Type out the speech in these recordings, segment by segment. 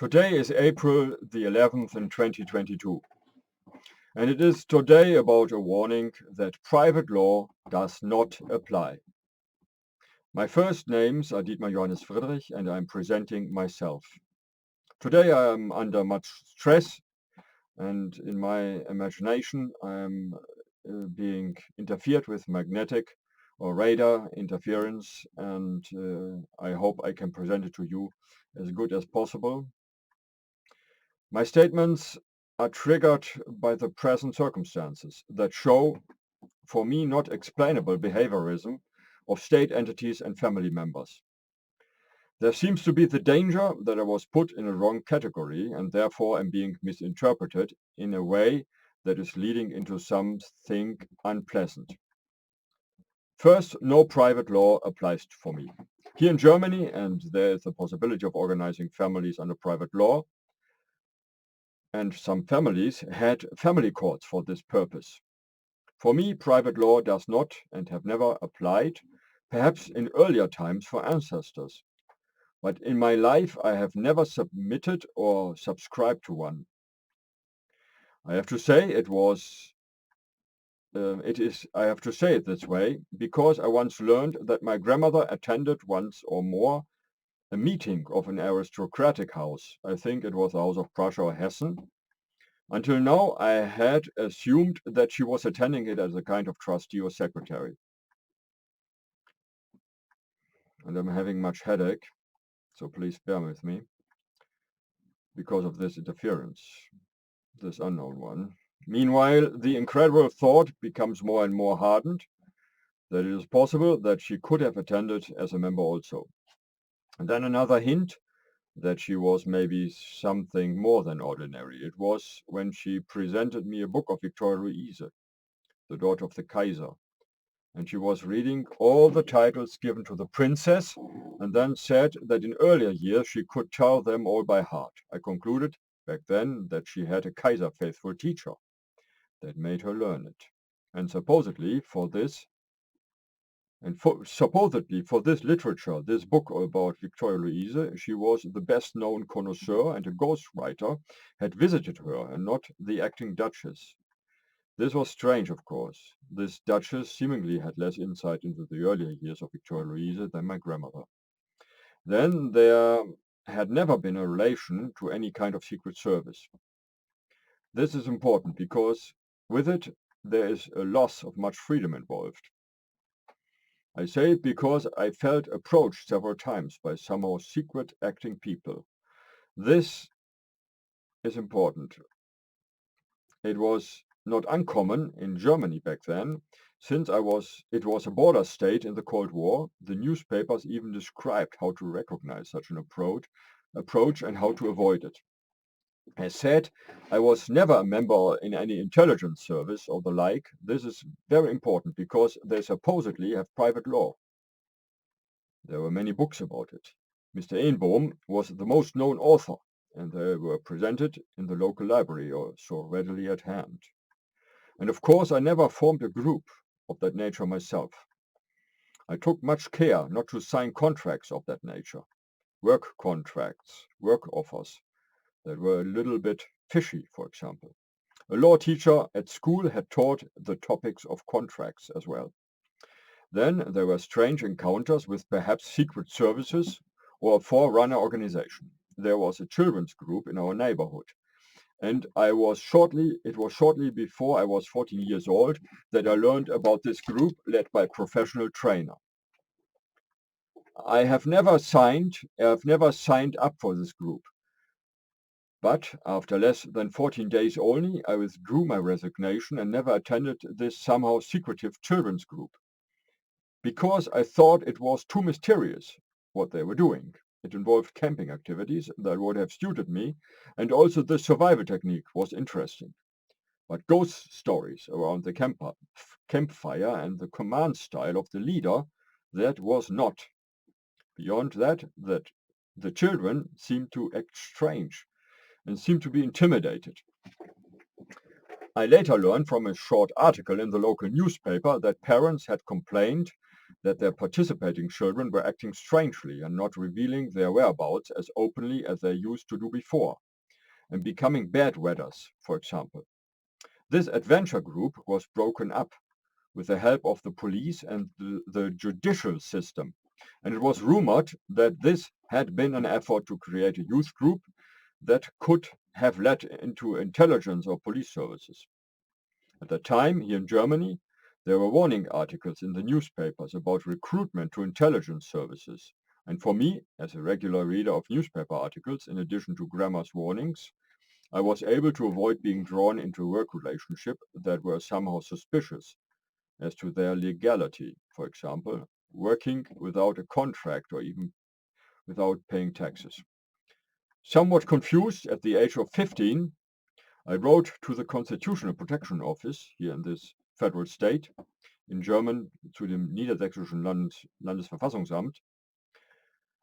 Today is April the 11th in 2022, and it is today about a warning that private law does not apply. My first names are Dietmar Johannes Friedrich, and I'm presenting myself. Today I am under much stress, and in my imagination I am being interfered with magnetic or radar interference, and I hope I can present it to you as good as possible. My statements are triggered by the present circumstances that show, for me, not explainable behaviorism of state entities and family members. There seems to be the danger that I was put in a wrong category and therefore am being misinterpreted in a way that is leading into something unpleasant. First, no private law applies for me. Here in Germany, and there is the possibility of organizing families under private law, and some families had family courts for this purpose. For me, private law does not and have never applied, perhaps in earlier times for ancestors. But in my life, I have never submitted or subscribed to one. I have to say it this way because I once learned that my grandmother attended once or more a meeting of an aristocratic house. I think it was the House of Prussia or Hessen. Until now, I had assumed that she was attending it as a kind of trustee or secretary. And I'm having much headache, so please bear with me because of this interference, this unknown one. Meanwhile, the incredible thought becomes more and more hardened that it is possible that she could have attended as a member also. And then another hint that she was maybe something more than ordinary. It was when she presented me a book of Victoria Louise, the daughter of the Kaiser. And she was reading all the titles given to the princess and then said that in earlier years she could tell them all by heart. I concluded back then that she had a Kaiser faithful teacher that made her learn it. And supposedly for this literature, this book about Victoria Louise, she was the best known connoisseur, and a ghostwriter had visited her and not the acting duchess. This was strange, of course. This duchess seemingly had less insight into the earlier years of Victoria Louise than my grandmother. Then there had never been a relation to any kind of secret service. This is important because with it there is a loss of much freedom involved. I say it because I felt approached several times by somehow secret acting people. This is important. It was not uncommon in Germany back then, since it was a border state in the Cold War. The newspapers even described how to recognize such an approach and how to avoid it. As said, I was never a member in any intelligence service or the like. This is very important because they supposedly have private law. There were many books about it. Mr. Einbohm was the most known author, and they were presented in the local library or so readily at hand. And of course, I never formed a group of that nature myself. I took much care not to sign contracts of that nature, work contracts, work offers that were a little bit fishy, for example. A law teacher at school had taught the topics of contracts as well. Then there were strange encounters with perhaps secret services or a forerunner organization. There was a children's group in our neighborhood. And it was shortly before I was 14 years old that I learned about this group led by a professional trainer. I have never signed up for this group. But after less than 14 days only, I withdrew my resignation and never attended this somehow secretive children's group. Because I thought it was too mysterious what they were doing. It involved camping activities that would have suited me, and also the survival technique was interesting. But ghost stories around the campfire and the command style of the leader, that was not. Beyond that the children seemed to act strange and seemed to be intimidated. I later learned from a short article in the local newspaper that parents had complained that their participating children were acting strangely and not revealing their whereabouts as openly as they used to do before, and becoming bedwetters, for example. This adventure group was broken up with the help of the police and the judicial system, and it was rumored that this had been an effort to create a youth group that could have led into intelligence or police services. At the time, here in Germany, there were warning articles in the newspapers about recruitment to intelligence services. And for me, as a regular reader of newspaper articles, in addition to Grammar's warnings, I was able to avoid being drawn into a work relationship that were somehow suspicious as to their legality. For example, working without a contract or even without paying taxes. Somewhat confused at the age of 15, I wrote to the Constitutional Protection Office here in this federal state, in German zu dem Niedersächsischen Landesverfassungsamt.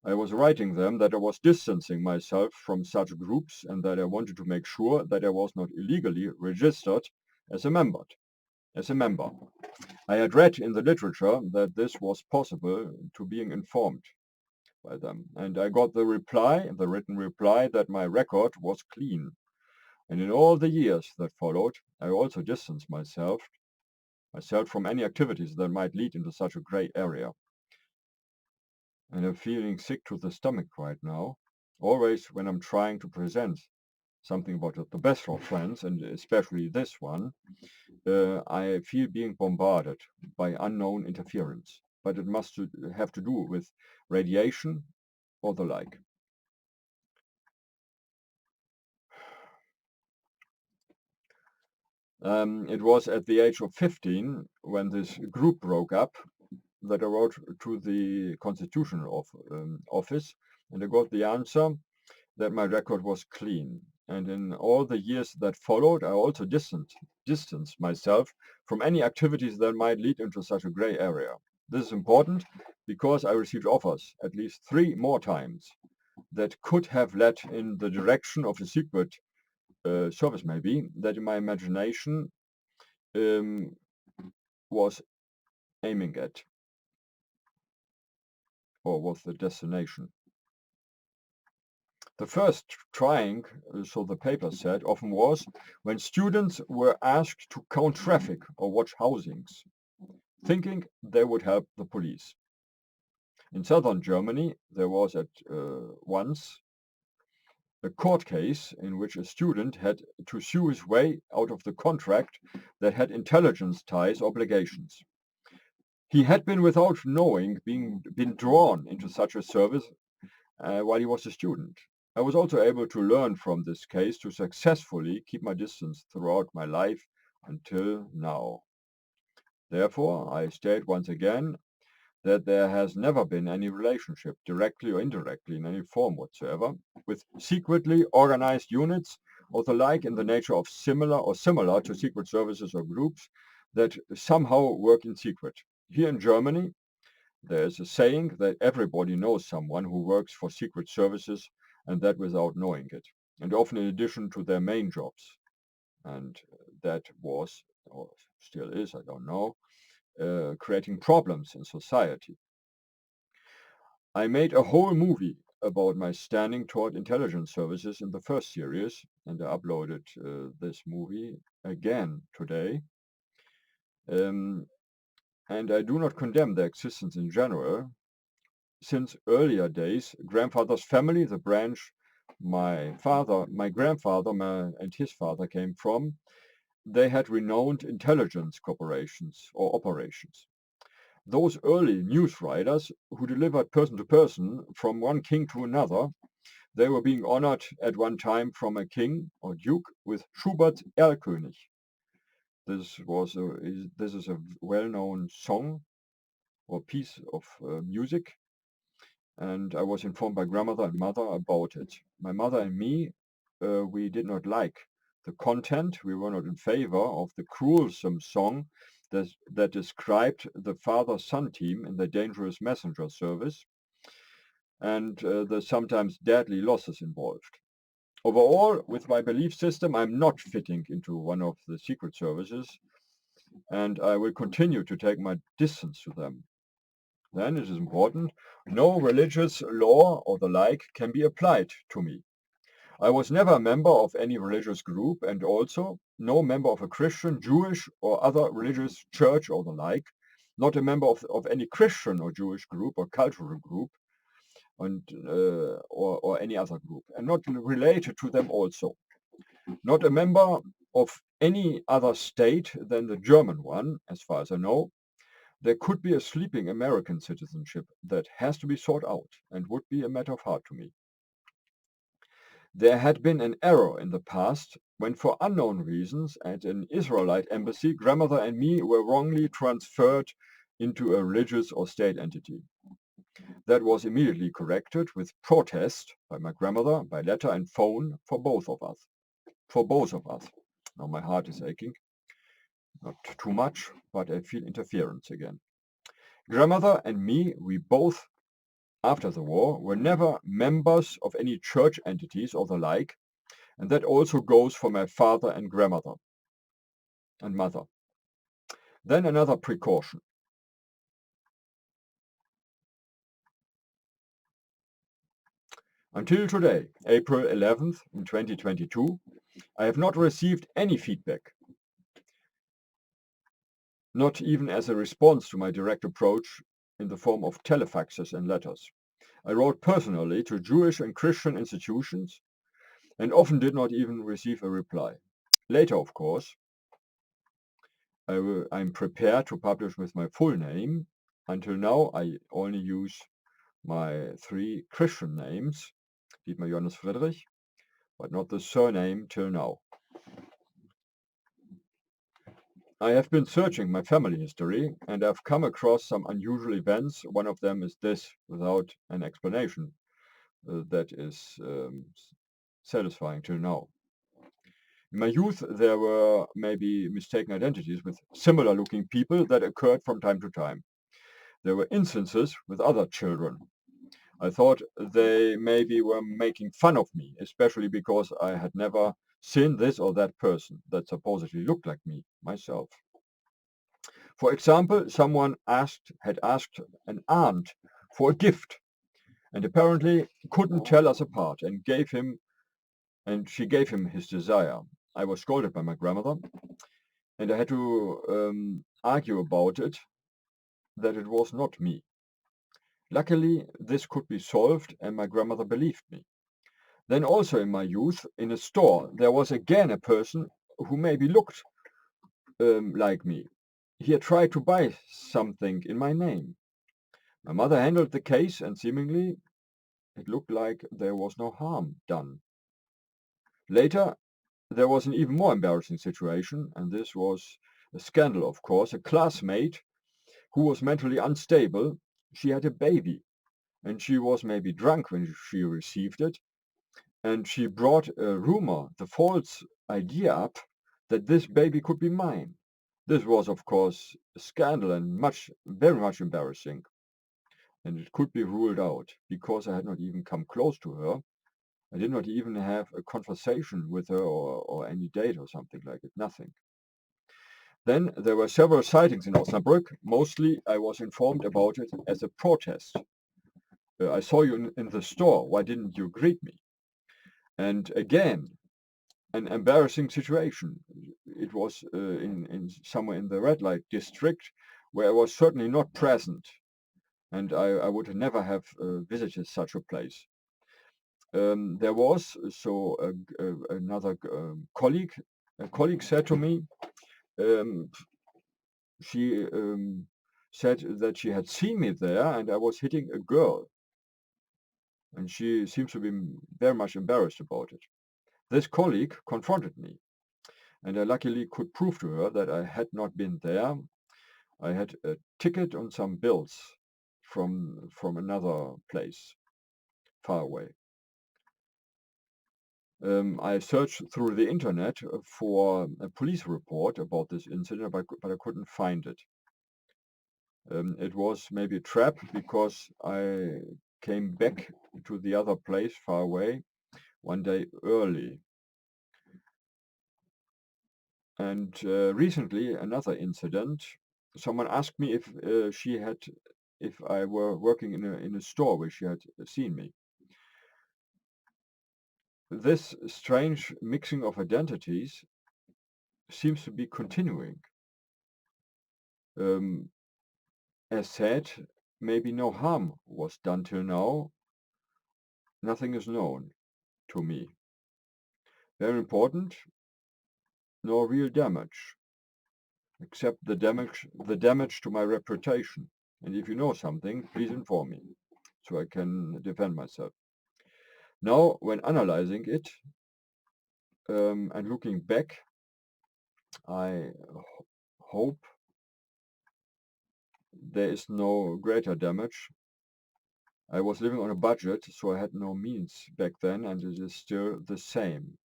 I was writing them that I was distancing myself from such groups and that I wanted to make sure that I was not illegally registered as a member. I had read in the literature that this was possible to being informed by them, and I got the written reply, that my record was clean. And in all the years that followed, I also distanced myself from any activities that might lead into such a grey area. And I'm feeling sick to the stomach right now. Always when I'm trying to present something about the BRESLAU-FRIENDS, and especially this one, I feel being bombarded by unknown interference. But it must have to do with radiation or the like. It was at the age of 15, when this group broke up, that I wrote to the Constitutional Office, and I got the answer that my record was clean. And in all the years that followed, I also distanced myself from any activities that might lead into such a grey area. This is important because I received offers at least 3 more times that could have led in the direction of a secret service, maybe, that in my imagination was aiming at, or was the destination. The first trying, so the paper said, often was when students were asked to count traffic or watch housings, thinking they would help the police. In southern Germany, there was at once a court case in which a student had to sue his way out of the contract that had intelligence ties obligations. He had been, without knowing, been drawn into such a service while he was a student. I was also able to learn from this case to successfully keep my distance throughout my life until now. Therefore, I state once again that there has never been any relationship, directly or indirectly in any form whatsoever, with secretly organized units or the like in the nature of similar to secret services or groups that somehow work in secret. Here in Germany, there is a saying that everybody knows someone who works for secret services, and that without knowing it, and often in addition to their main jobs. And that was, or still is, I don't know, creating problems in society. I made a whole movie about my standing toward intelligence services in the first series, and I uploaded this movie again today. And I do not condemn their existence in general. Since earlier days, grandfather's family, the branch my grandfather and his father came from, they had renowned intelligence corporations or operations. Those early news writers who delivered person to person from one king to another, they were being honored at one time from a king or duke with Schubert's Erlkönig. This is a well-known song or piece of music, and I was informed by grandmother and mother about it. My mother and me, we did not like the content. We were not in favor of the gruesome song that described the father-son team in the dangerous messenger service and the sometimes deadly losses involved. Overall, with my belief system, I'm not fitting into one of the secret services, and I will continue to take my distance to them. Then it is important, no religious law or the like can be applied to me. I was never a member of any religious group and also no member of a Christian, Jewish or other religious church or the like, not a member of any Christian or Jewish group or cultural group and, or any other group, and not related to them also. Not a member of any other state than the German one, as far as I know. There could be a sleeping American citizenship that has to be sought out and would be a matter of heart to me. There had been an error in the past when, for unknown reasons, at an Israelite embassy, grandmother and me were wrongly transferred into a religious or state entity. That was immediately corrected with protest by my grandmother, by letter and phone for both of us. For both of us. Now my heart is aching. Not too much, but I feel interference again. Grandmother and me, we both, after the war, were never members of any church entities or the like, and that also goes for my father and grandmother and mother. Then another precaution. Until today, April 11th, in 2022, I have not received any feedback, not even as a response to my direct approach in the form of telefaxes and letters. I wrote personally to Jewish and Christian institutions and often did not even receive a reply. Later, of course, I'm prepared to publish with my full name. Until now, I only use my 3 Christian names, Dietmar Johannes Friedrich, but not the surname till now. I have been searching my family history and I've come across some unusual events. One of them is this, without an explanation, that is satisfying till now. In my youth, there were maybe mistaken identities with similar looking people that occurred from time to time. There were instances with other children. I thought they maybe were making fun of me, especially because I had never seen this or that person that supposedly looked like me, myself. For example, someone had asked an aunt for a gift and apparently couldn't tell us apart and she gave him his desire. I was scolded by my grandmother and I had to argue about it, that it was not me. Luckily, this could be solved and my grandmother believed me. Then also in my youth, in a store, there was again a person who maybe looked like me. He had tried to buy something in my name. My mother handled the case and seemingly it looked like there was no harm done. Later, there was an even more embarrassing situation, and this was a scandal, of course. A classmate who was mentally unstable, she had a baby, and she was maybe drunk when she received it, and she brought a rumor, the false idea up that this baby could be mine. This was, of course, a scandal and very much embarrassing, and it could be ruled out because I had not even come close to her. I did not even have a conversation with her or any date or something like it, nothing. Then there were several sightings in Osnabrück. Mostly I was informed about it as a protest. I saw you in the store. Why didn't you greet me? And again, an embarrassing situation. It was in somewhere in the red light district where I was certainly not present. And I would never have visited such a place. There was another colleague. A colleague said to me, um, she said that she had seen me there and I was hitting a girl, and she seems to be very much embarrassed about it. This colleague confronted me, and I luckily could prove to her that I had not been there. I had a ticket and some bills from another place far away. I searched through the internet for a police report about this incident, but I couldn't find it. It was maybe a trap because I came back to the other place far away one day early. And recently, another incident, someone asked me if she had if I were working in a store where she had seen me. This strange mixing of identities seems to be continuing. As said, maybe no harm was done till now. Nothing is known to me. Very important, no real damage, except the damage to my reputation. And if you know something, please inform me, so I can defend myself. Now, when analyzing it and looking back, I hope there is no greater damage. I was living on a budget, so I had no means back then, and it is still the same.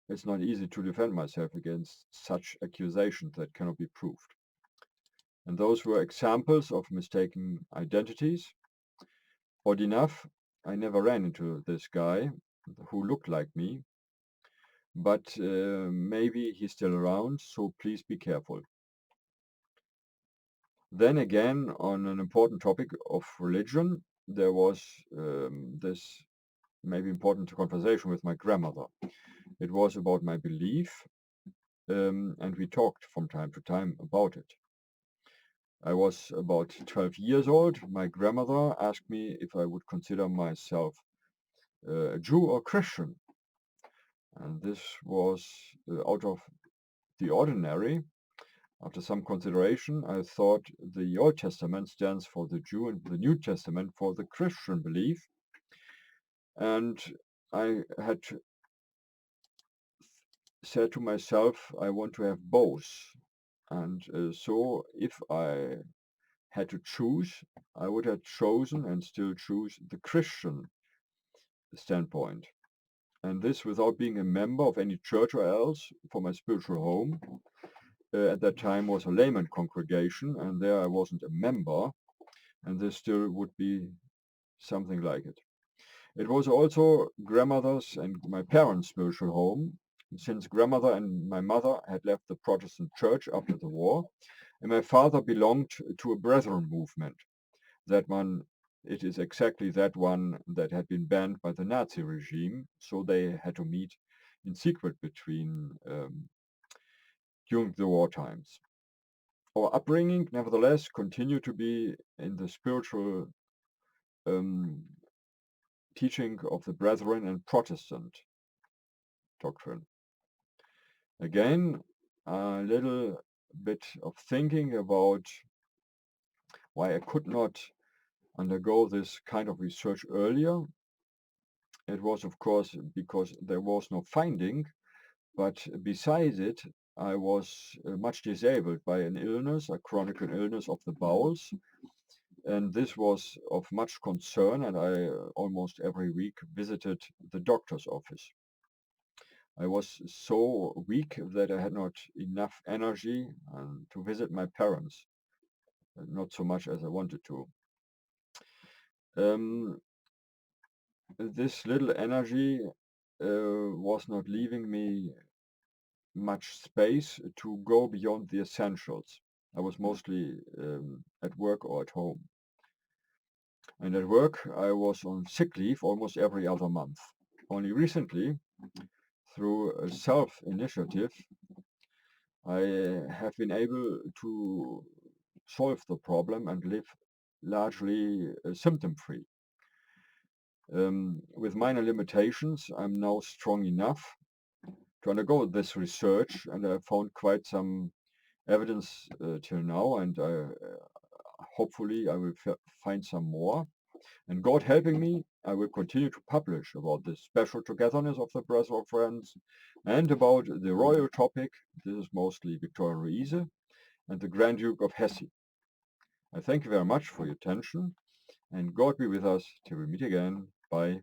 It's not easy to defend myself against such accusations that cannot be proved. And those were examples of mistaken identities. Odd enough, I never ran into this guy who looked like me, but maybe he's still around, so please be careful. Then again, on an important topic of religion, there was this maybe important conversation with my grandmother. It was about my belief, and we talked from time to time about it. I was about 12 years old. My grandmother asked me if I would consider myself a Jew or Christian. And this was out of the ordinary. After some consideration, I thought the Old Testament stands for the Jew and the New Testament for the Christian belief. And I had said to myself, I want to have both. And so if I had to choose, I would have chosen and still choose the Christian standpoint. And this without being a member of any church or else, for my spiritual home. At that time was a layman congregation, and there I wasn't a member, and this still would be something like it. It was also grandmother's and my parents' spiritual home, since grandmother and my mother had left the Protestant church after the war, and my father belonged to a Brethren movement. That one, it is exactly that one that had been banned by the Nazi regime, so they had to meet in secret during the war times. Our upbringing, nevertheless, continued to be in the spiritual teaching of the Brethren and Protestant doctrine. Again, a little bit of thinking about why I could not undergo this kind of research earlier. It was, of course, because there was no finding, but besides it, I was much disabled by an illness, a chronic illness of the bowels, and this was of much concern, and I almost every week visited the doctor's office. I was so weak that I had not enough energy to visit my parents, not so much as I wanted to. This little energy was not leaving me much space to go beyond the essentials. I was mostly at work or at home. And at work, I was on sick leave almost every other month. Only recently, through a self-initiative, I have been able to solve the problem and live largely symptom-free. With minor limitations, I'm now strong enough to undergo this research, and I found quite some evidence till now, and hopefully I will find some more. And God helping me, I will continue to publish about the special togetherness of the BRESLAU-FRIENDS and about the royal topic. This is mostly Victoria Louise and the Grand Duke of Hesse. I thank you very much for your attention, and God be with us till we meet again. Bye.